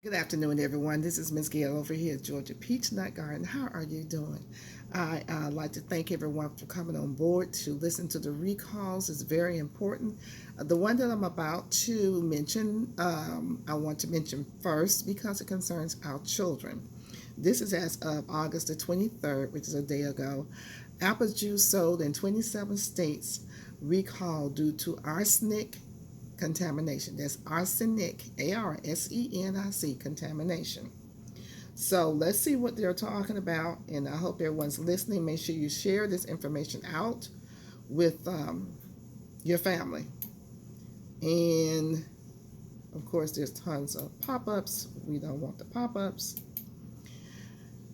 Good afternoon, everyone. This is Miss Gail over here at Georgia Peachnut Garden. How are you doing? I'd like to thank everyone for coming on board to listen to the recalls. It's very important. The one that I'm about to mention, I want to mention first because it concerns our children. This is as of August the 23rd, which is a day ago. Apple juice sold in 27 states recalled due to arsenic contamination. That's arsenic, Arsenic contamination. So let's see what they're talking about, and I hope everyone's listening. Make sure you share this information out with your family. And of course, there's tons of pop ups. We don't want the pop ups.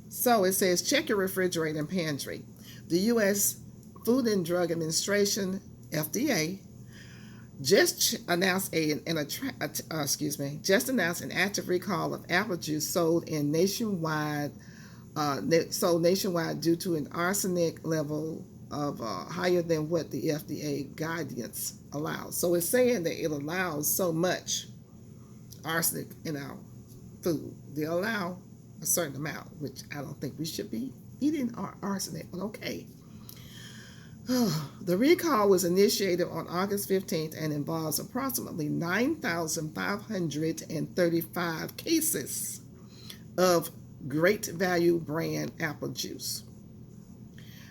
So it says check your refrigerator and pantry. The U.S. Food and Drug Administration, FDA, just announced an active recall of apple juice sold nationwide due to an arsenic level of higher than what the FDA guidance allows. So it's saying that it allows so much arsenic in our food. They allow a certain amount, which I don't think we should be eating arsenic, but okay. The recall was initiated on August 15th and involves approximately 9,535 cases of Great Value brand apple juice.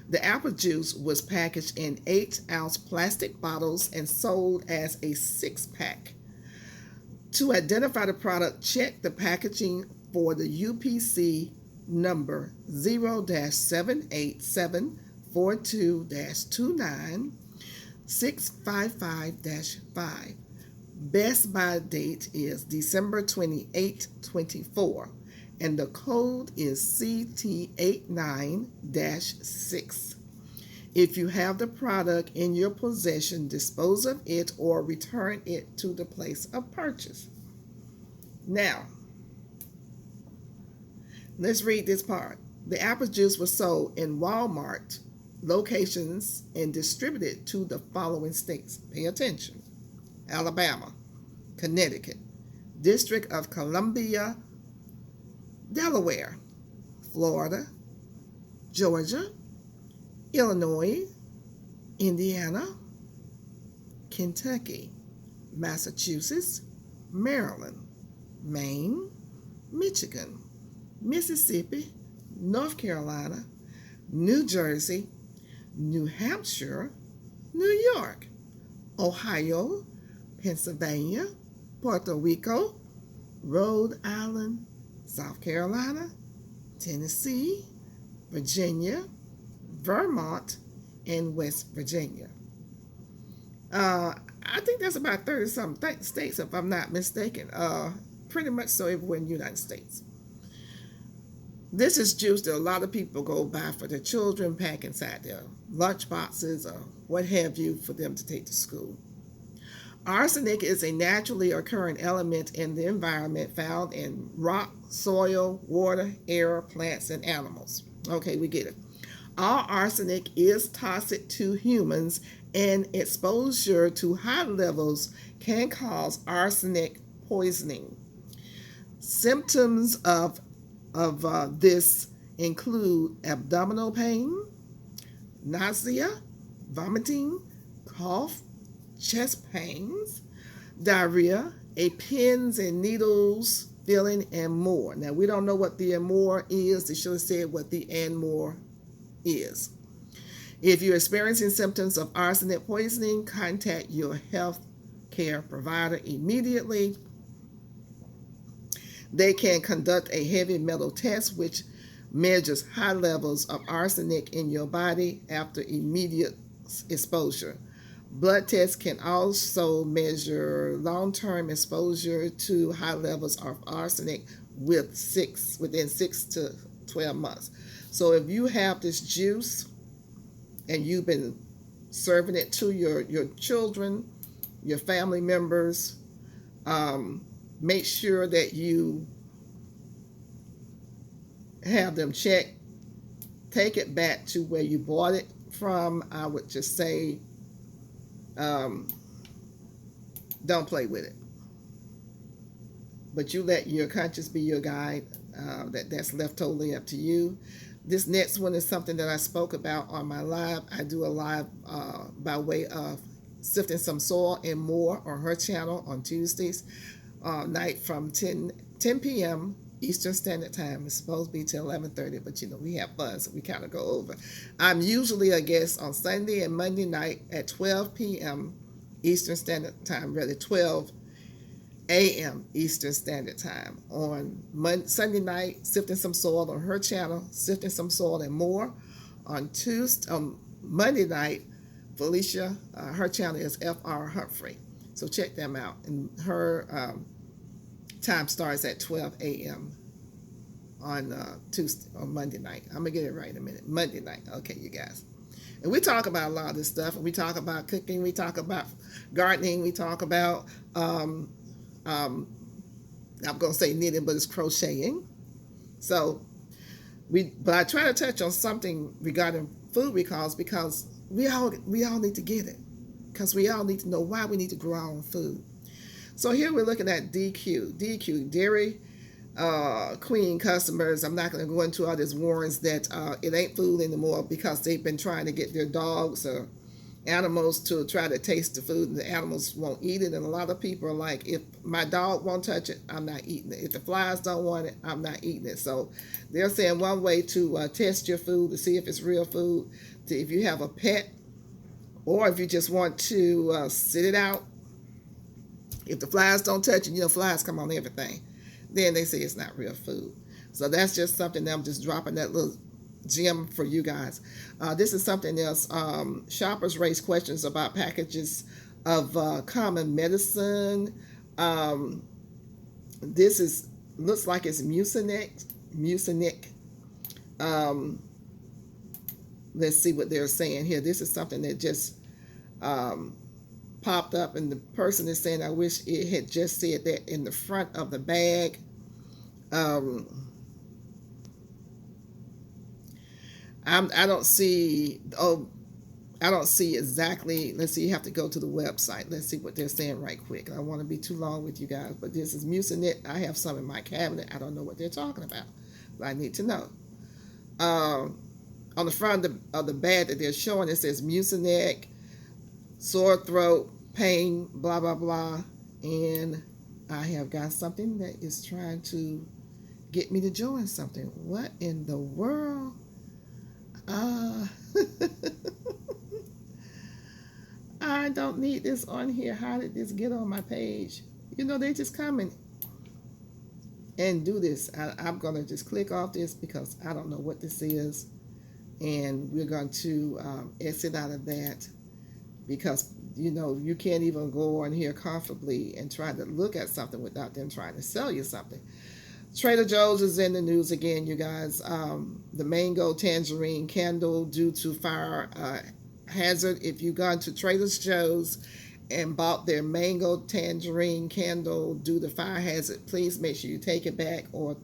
The apple juice was packaged in 8-ounce plastic bottles and sold as a 6-pack. To identify the product, check the packaging for the UPC number 0-787 42-29-655-5. Best buy date is December 28, 24, and the code is CT89-6. If you have the product in your possession, dispose of it or return it to the place of purchase. Now, let's read this part. The apple juice was sold in Walmart locations and distributed to the following states. Pay attention: Alabama, Connecticut, District of Columbia, Delaware, Florida, Georgia, Illinois, Indiana, Kentucky, Massachusetts, Maryland, Maine, Michigan, Mississippi, North Carolina, New Jersey, New Hampshire, New York, Ohio, Pennsylvania, Puerto Rico, Rhode Island, South Carolina, Tennessee, Virginia, Vermont, and West Virginia. I think that's about 30-something states, if I'm not mistaken. Pretty much so everywhere in the United States. This is juice that a lot of people go buy for their children, pack inside their lunch boxes or what have you for them to take to school. Arsenic is a naturally occurring element in the environment found in rock, soil, water, air, plants, and animals. Okay, we get it. All arsenic is toxic to humans, and exposure to high levels can cause arsenic poisoning. Symptoms of this include abdominal pain, nausea, vomiting, cough, chest pains, diarrhea, a pins and needles feeling, and more. Now, we don't know what the and more is. They should have said what the and more is. If you're experiencing symptoms of arsenic poisoning, contact your health care provider immediately. They can conduct a heavy metal test, which measures high levels of arsenic in your body after immediate exposure. Blood tests can also measure long-term exposure to high levels of arsenic within 6 to 12 months. So if you have this juice and you've been serving it to your children, your family members, make sure that you have them check. Take it back to where you bought it from. I would just say don't play with it. but you let your conscience be your guide. That's left totally up to you. This next one is something that I spoke about on my live. I do a live by way of sifting some soil and more on her channel on Tuesdays night from 10 p.m. Eastern Standard Time. It's supposed to be till 11:30, but we have fun, so we kind of go over. I'm usually a guest on Sunday and Monday night at 12 p.m. Eastern Standard Time, rather 12 a.m. Eastern Standard Time. On Sunday night, sifting some soil on her channel, sifting some soil and more. On Monday night, Felicia, her channel is F.R. Humphrey. So check them out. And her time starts at 12 a.m. on Monday night. I'm going to get it right in a minute. Monday night. Okay, you guys. And we talk about a lot of this stuff. We talk about cooking. We talk about gardening. We talk about, I'm going to say knitting, but it's crocheting. So, but I try to touch on something regarding food recalls because we all need to get it. Because we all need to know why we need to grow our own food. So here we're looking at DQ, Dairy Queen customers. I'm not going to go into all these warnings that it ain't food anymore because they've been trying to get their dogs or animals to try to taste the food and the animals won't eat it. And a lot of people are like, if my dog won't touch it, I'm not eating it. If the flies don't want it, I'm not eating it. So they're saying one way to test your food to see if it's real food, if you have a pet or if you just want to sit it out. If the flies don't touch it, flies come on everything, then they say it's not real food. So that's just something that I'm just dropping that little gem for you guys. This is something else. Shoppers raise questions about packages of common medicine. This looks like it's Mucinex. Let's see what they're saying here. This is something that just popped up, and the person is saying, I wish it had just said that in the front of the bag. I don't see exactly. Let's see, you have to go to the website. Let's see what they're saying right quick. I don't want to be too long with you guys, but this is Mucinex. I have some in my cabinet. I don't know what they're talking about, but I need to know. On the front of the bag that they're showing, it says Mucinex, sore throat, pain, blah, blah, blah. And I have got something that is trying to get me to join something. What in the world? I don't need this on here. How did this get on my page? They just come and do this. I'm going to just click off this because I don't know what this is. And we're going to exit out of that because, you can't even go on here comfortably and try to look at something without them trying to sell you something. Trader Joe's is in the news again, you guys. The mango tangerine candle due to fire hazard. If you've gone to Trader Joe's and bought their mango tangerine candle due to fire hazard, please make sure you take it back or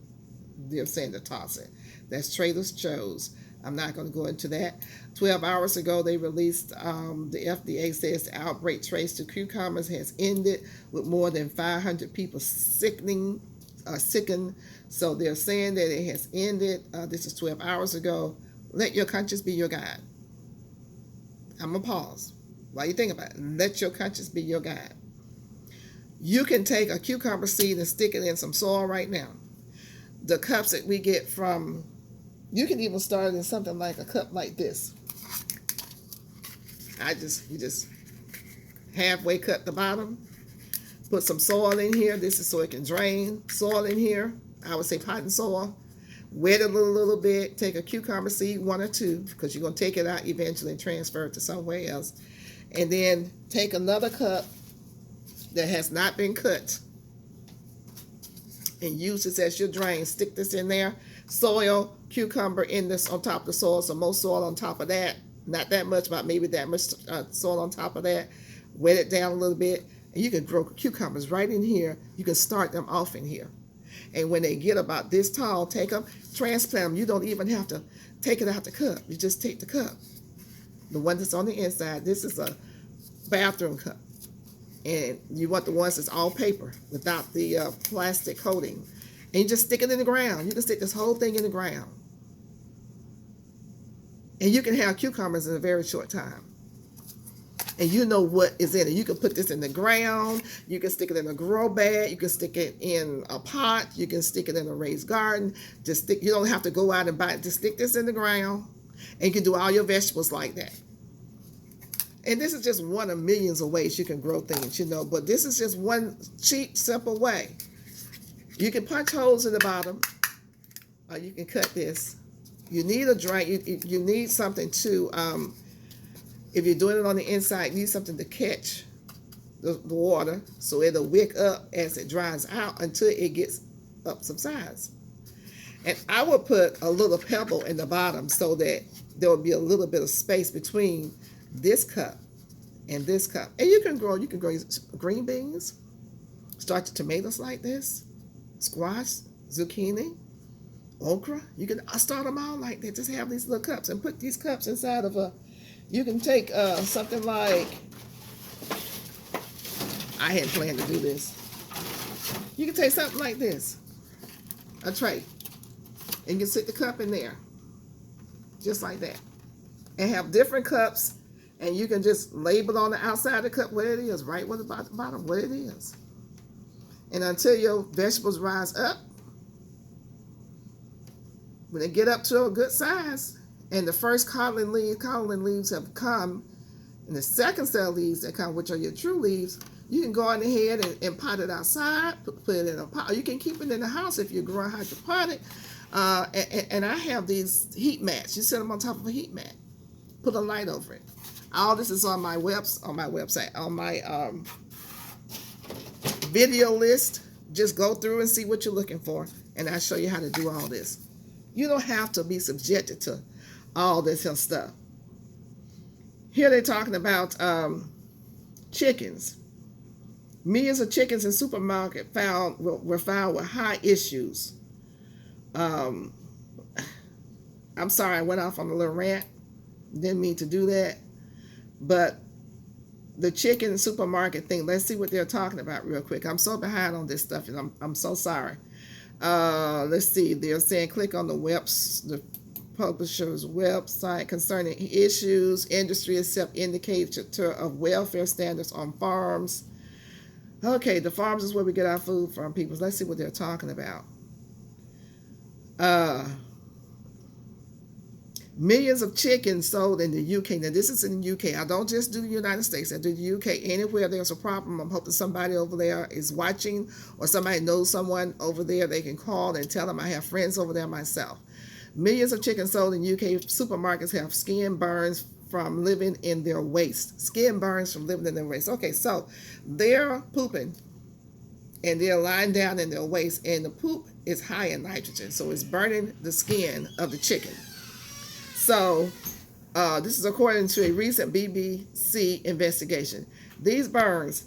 they're saying to toss it. That's Trader Joe's. I'm not going to go into that. 12 hours ago, they released, the FDA says the outbreak traced to cucumbers has ended with more than 500 people sickened. So they're saying that it has ended. This is 12 hours ago. Let your conscience be your guide. I'm going to pause while you think about it. Let your conscience be your guide. You can take a cucumber seed and stick it in some soil right now. The cups that we get from, you can even start in something like a cup like this. You just halfway cut the bottom. Put some soil in here. This is so it can drain. Soil in here. I would say potting soil. Wet it a little bit. Take a cucumber seed, 1 or 2, because you're going to take it out eventually and transfer it to somewhere else. And then take another cup that has not been cut and use this as your drain. Stick this in there. Soil, cucumber in this on top of the soil. So more soil on top of that. Not that much, but maybe that much soil on top of that. Wet it down a little bit. And you can grow cucumbers right in here. You can start them off in here. And when they get about this tall, take them, transplant them. You don't even have to take it out the cup. You just take the cup. The one that's on the inside. This is a bathroom cup. And you want the ones that's all paper without the plastic coating. And you just stick it in the ground. You can stick this whole thing in the ground. And you can have cucumbers in a very short time. And you know what is in it. You can put this in the ground. You can stick it in a grow bag. You can stick it in a pot. You can stick it in a raised garden. Just stick. You don't have to go out and buy it. Just stick this in the ground. And you can do all your vegetables like that. And this is just one of millions of ways you can grow things, you know. But this is just one cheap, simple way. You can punch holes in the bottom. Or you can cut this. You need a drain. You need something to... if you're doing it on the inside, you need something to catch the water so it'll wick up as it dries out until it gets up some size. And I will put a little pebble in the bottom so that there will be a little bit of space between this cup and this cup. And you can grow green beans, start your tomatoes like this, squash, zucchini, okra. You can start them all like that. Just have these little cups and put these cups inside of a... You can take something like, I hadn't planned to do this. You can take something like this, a tray, and you can sit the cup in there, just like that. And have different cups, and you can just label on the outside of the cup what it is, right with the bottom, what it is. And until your vegetables rise up, when they get up to a good size, and the first codlin leaves have come, and the second set of leaves that come, which are your true leaves, you can go on ahead and pot it outside, put it in a pot. You can keep it in the house if you're growing hydroponic. And I have these heat mats. You set them on top of a heat mat. Put a light over it. All this is on my website, on my video list. Just go through and see what you're looking for, and I'll show you how to do all this. You don't have to be subjected to all this here stuff. Here they're talking about chickens. Millions of chickens in supermarket were found with high issues. I'm sorry, I went off on a little rant. Didn't mean to do that. But the chicken supermarket thing, let's see what they're talking about real quick. I'm so behind on this stuff, and I'm so sorry. Let's see. They're saying click on the publisher's website concerning issues. Industry accept indicator of welfare standards on farms. Okay, the farms is where we get our food from, people. Let's see what they're talking about. Millions of chickens sold in the UK. Now, this is in the UK. I don't just do the United States. I do the UK. Anywhere there's a problem, I'm hoping somebody over there is watching, or somebody knows someone over there. They can call and tell them. I have friends over there myself. Millions of chickens sold in UK supermarkets have skin burns from living in their waste. Skin burns from living in their waste. Okay, so they're pooping, and they're lying down in their waste, and the poop is high in nitrogen, so it's burning the skin of the chicken. So this is according to a recent BBC investigation. These burns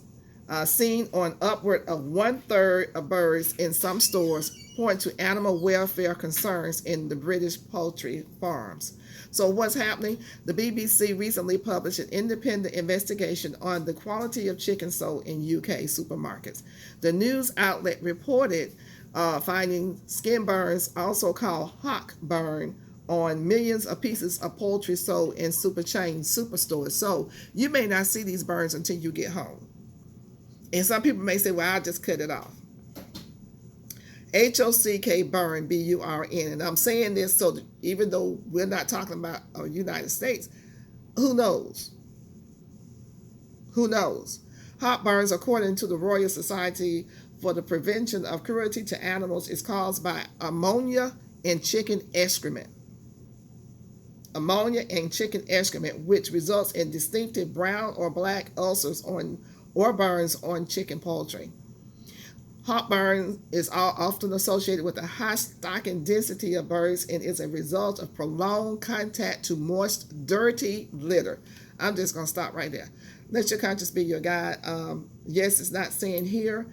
seen on upward of 1/3 of birds in some stores point to animal welfare concerns in the British poultry farms. So what's happening? The BBC recently published an independent investigation on the quality of chicken sold in UK supermarkets. The news outlet reported finding skin burns, also called hock burn, on millions of pieces of poultry sold in superstores. So you may not see these burns until you get home. And some people may say, well, I'll just cut it off. HOCK burn, BURN. And I'm saying this so that even though we're not talking about the United States, who knows? Who knows? Hot burns, according to the Royal Society for the Prevention of Cruelty to Animals, is caused by ammonia in chicken excrement. Ammonia in chicken excrement, which results in distinctive brown or black ulcers or burns on chicken poultry. Hot burn is often associated with a high stocking density of birds and is a result of prolonged contact to moist, dirty litter. I'm just going to stop right there. Let your conscience be your guide. Yes, it's not saying here,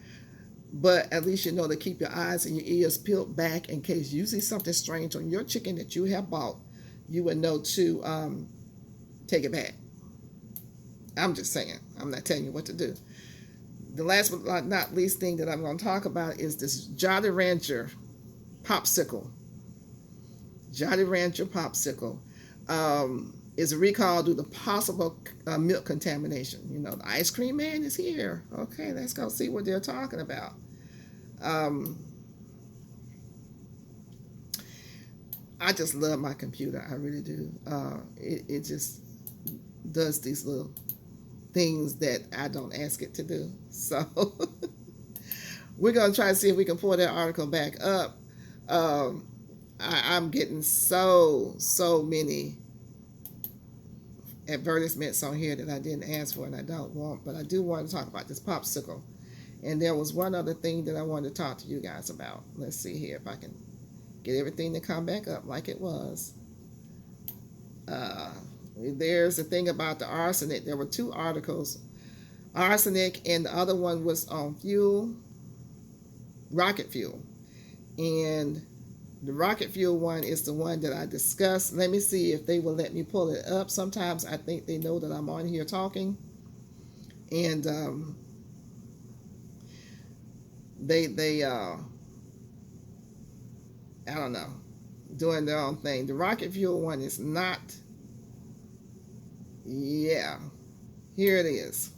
but at least you know to keep your eyes and your ears peeled back in case you see something strange on your chicken that you have bought. You would know to take it back. I'm just saying. I'm not telling you what to do. The last but not least thing that I'm going to talk about is this Jolly Rancher popsicle. Jolly Rancher popsicle is a recall due to possible milk contamination. You know, the ice cream man is here. Okay, let's go see what they're talking about. I just love my computer. I really do. It just does these little things that I don't ask it to do. So we're going to try to see if we can pull that article back up. I'm getting so many advertisements on here that I didn't ask for and I don't want, but I do want to talk about this popsicle. And there was one other thing that I wanted to talk to you guys about. Let's see here if I can get everything to come back up like it was. There's the thing about the arsenic. There were two articles, arsenic, and the other one was on fuel, rocket fuel. And the rocket fuel one is the one that I discussed. Let me see if they will let me pull it up. Sometimes I think they know that I'm on here talking. And they I don't know, doing their own thing. The rocket fuel one is not. Yeah, here it is.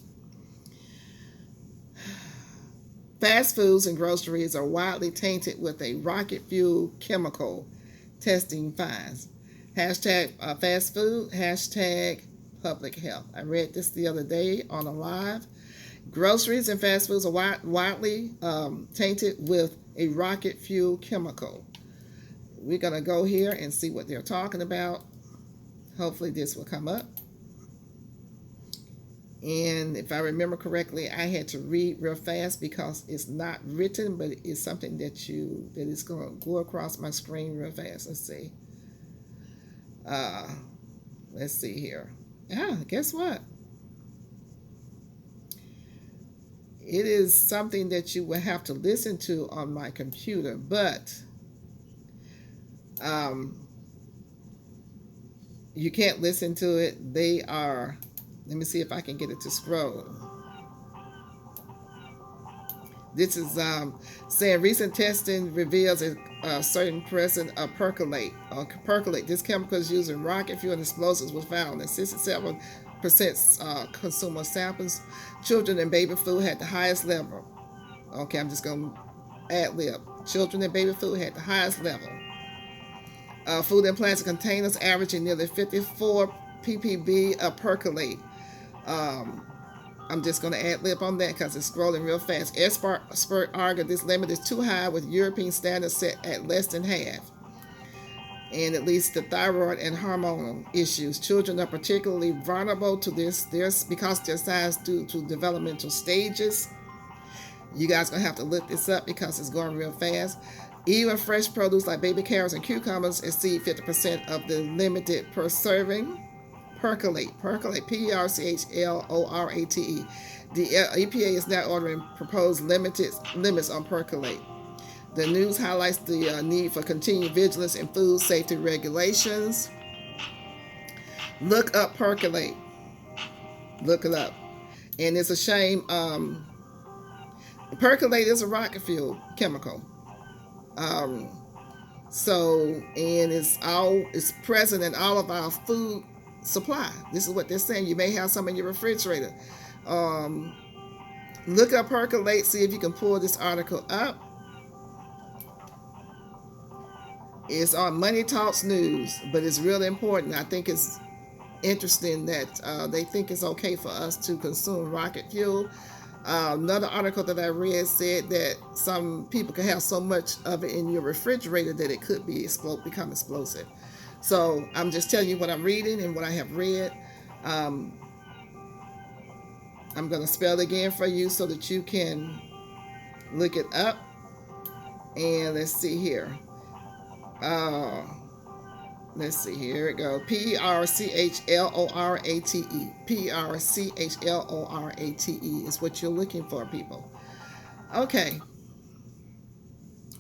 Fast foods and groceries are widely tainted with a rocket fuel chemical, testing finds. Hashtag fast food, hashtag public health. I read this the other day on a live. Groceries and fast foods are widely tainted with a rocket fuel chemical. We're going to go here and see what they're talking about. Hopefully this will come up. And if I remember correctly, I had to read real fast because it's not written, but it's something that is going to go across my screen real fast. Let's see. Let's see here. Guess what? It is something that you will have to listen to on my computer, but you can't listen to it. They are, let me see if I can get it to scroll. This is saying recent testing reveals a certain presence of percolate. This chemical is used in rocket fuel and explosives was found in 67% consumer samples. Children and baby food had the highest level. Okay, I'm just going to ad lib. Children and baby food had the highest level. Food in plastic containers averaging nearly 54 ppb of percolate. I'm just going to ad lib on that because it's scrolling real fast. Experts argue this limit is too high with European standards set at less than half. And it leads to thyroid and hormonal issues. Children are particularly vulnerable to this because their size due to developmental stages. You guys are going to have to look this up because it's going real fast. Even fresh produce like baby carrots and cucumbers exceed 50% of the limited per serving. Percolate, Perchlorate. The EPA is now ordering proposed limits on percolate. The news highlights the need for continued vigilance in food safety regulations. Look up percolate. Look it up. And it's a shame. Percolate is a rocket fuel chemical. And it's present in all of our food supply. This is what they're saying. You may have some in your refrigerator. Look up percolate, see if you can pull this article up. It's on Money Talks News, but it's really important. I think it's interesting that they think it's okay for us to consume rocket fuel. Another article that I read said that some people can have so much of it in your refrigerator that it could become explosive. So I'm just telling you what I'm reading and what I have read. I'm going to spell it again for you so that you can look it up. And let's see here. Let's see, here it goes. Perchlorate. Perchlorate is what you're looking for, people. Okay.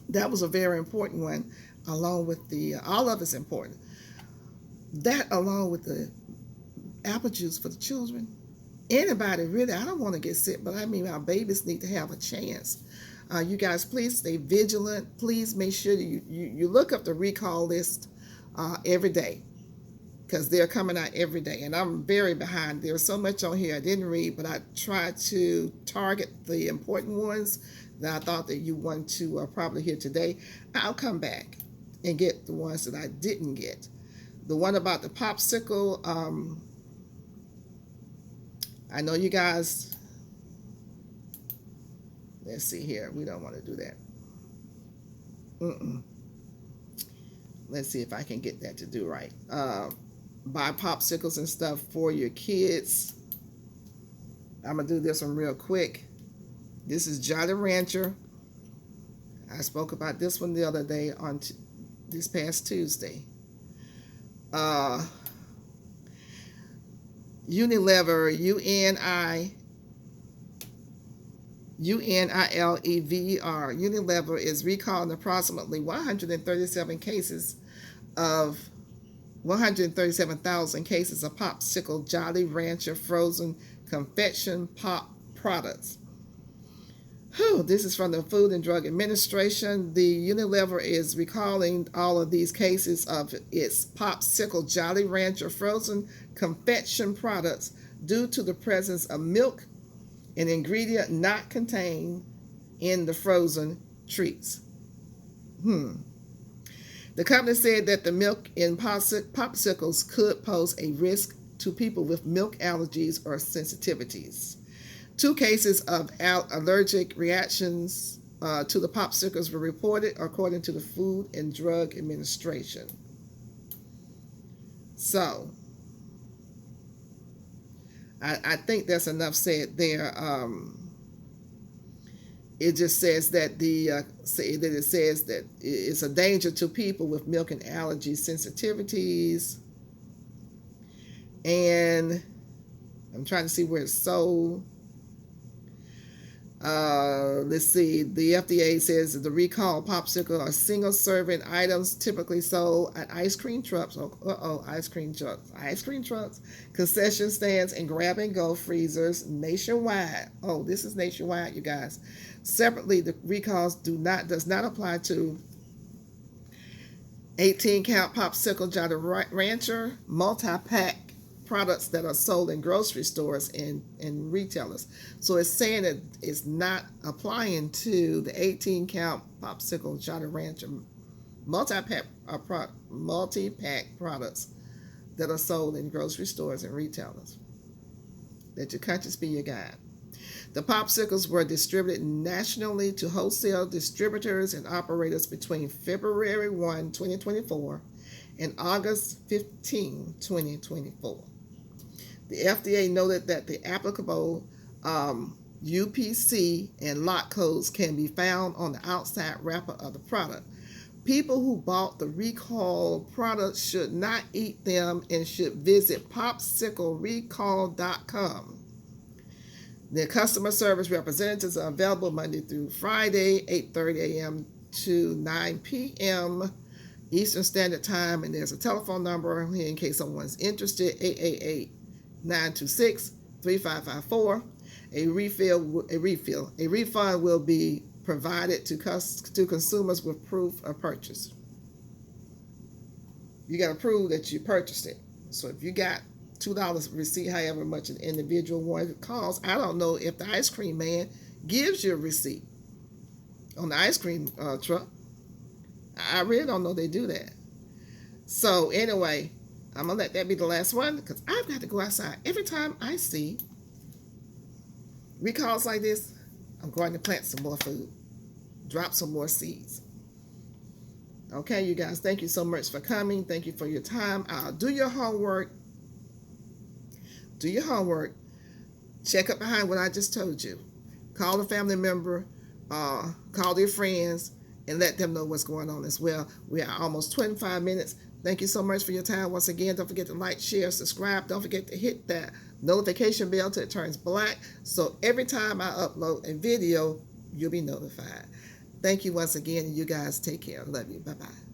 That was a very important one, along with the, all of it's important. That along with the apple juice for the children anybody really, I don't want to get sick, but I mean, our babies need to have a chance. You guys, please stay vigilant. Please make sure you look up the recall list every day, because they're coming out every day. And I'm very behind. There's so much on here I didn't read, but I tried to target the important ones that I thought that you want to probably hear today. I'll come back and get the ones that I didn't get. The one about the popsicle, I know you guys, let's see here. We don't want to do that. Let's see if I can get that to do right. Buy popsicles and stuff for your kids. I'm going to do this one real quick. This is Jolly Rancher. I spoke about this one the other day on this past Tuesday. Unilever, Unilever. Unilever is recalling approximately 137,000 cases of popsicle Jolly Rancher frozen confection pop products. This is from the Food and Drug Administration. The Unilever is recalling all of these cases of its popsicle Jolly Rancher frozen confection products due to the presence of milk, an ingredient not contained in the frozen treats. The company said that the milk in popsicles could pose a risk to people with milk allergies or sensitivities. 2 cases of allergic reactions to the popsicles were reported, according to the Food and Drug Administration. So, I think that's enough said there. It just says that it says that it's a danger to people with milk and allergy sensitivities. And I'm trying to see where it's sold. Let's see. The FDA says that the recalled popsicle are single-serving items typically sold at ice cream trucks. Ice cream trucks, concession stands, and grab-and-go freezers nationwide. This is nationwide, you guys. Separately, the recalls does not apply to 18-count popsicle Jolly Rancher multi-pack products that are sold in grocery stores and retailers. So it's saying that it's not applying to the 18-count popsicle Jolly Rancher multi-pack products that are sold in grocery stores and retailers. Let your conscience be your guide. The popsicles were distributed nationally to wholesale distributors and operators between February 1, 2024 and August 15, 2024. The FDA noted that the applicable UPC and lot codes can be found on the outside wrapper of the product. People who bought the recalled products should not eat them and should visit popsiclerecall.com. The customer service representatives are available Monday through Friday, 8:30 a.m. to 9 p.m. Eastern Standard Time, and there's a telephone number here in case someone's interested, 888-926-3554. A refund will be provided to consumers with proof of purchase. You got to prove that you purchased it. So if you got $2 receipt, however much an individual one costs, I don't know if the ice cream man gives you a receipt on the ice cream truck. I really don't know they do that. So anyway, I'm going to let that be the last one because I've got to go outside. Every time I see recalls like this, I'm going to plant some more food, drop some more seeds. Okay, you guys, thank you so much for coming. Thank you for your time. Do your homework. Do your homework. Check up behind what I just told you. Call a family member, call your friends, and let them know what's going on as well. We are almost 25 minutes. Thank you so much for your time. Once again, don't forget to like, share, subscribe. Don't forget to hit that notification bell till it turns black. So every time I upload a video, you'll be notified. Thank you once again, and you guys take care. Love you. Bye-bye.